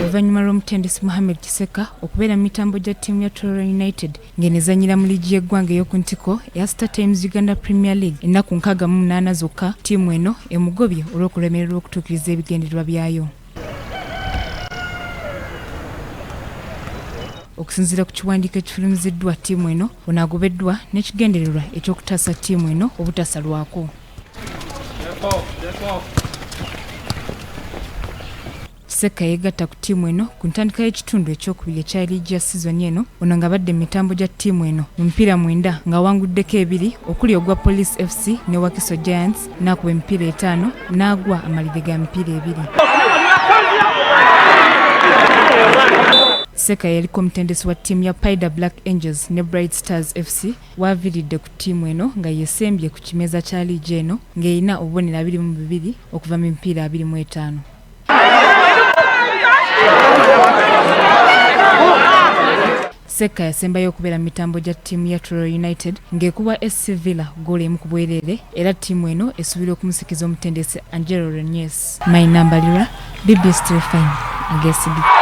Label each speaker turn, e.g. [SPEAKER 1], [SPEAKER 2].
[SPEAKER 1] oluvannyuma lw'Omutendesi Mohamed Kiseka okubeera mu mitambo gya ttiimu ya Tooro United ng'enezannyira mu liigi y'eggwanga ey'okunttiko eya Star Times Uganda Premier League ennaku 68 zokka, ttiimu eno emugobye olw'okulemererwa okutukiriza ebigendelerwa byayo. Okusinziira ku kiwandiiko ekifulumiziddwa, ttiimu eno ono agobeddwa n'ekigendererwa eky'okutaasa ttiimu eno obutasalwako. Kiseka yegatta ku ttiimu eno ku ntandikwa y'ekitundu ekyokubiri ekya liigi ya sizoni eno, ono nga badde mu mitambo gya ttiimu eno mu mipiira 9 ng'awanguddeko 2 okuli ogwa Police FC ne Wakiso Giants, n'akuba emipiira 5 n'agwa amalire ga mipiira 2. Kiseka yaliko omutendesi wa ttiimu ya Paida Black Angels ne Bright Stars FC waaviiridde ku ttiimu eno nga yeesembye ku kimeeza kya liigi eno ng'erina obubonero 22 okuva mu mipiira 25. Kiseka yasembayo okubeera mu mitambo gya ttiimu ya Tooro United ng'ekuba SC Villa ggoolo emu ku bwereere, era ttiimu eno esuubira okumusikiza omutendesi Angelo Renyes. Mayinambalirwa, BBS 35 Agesibi.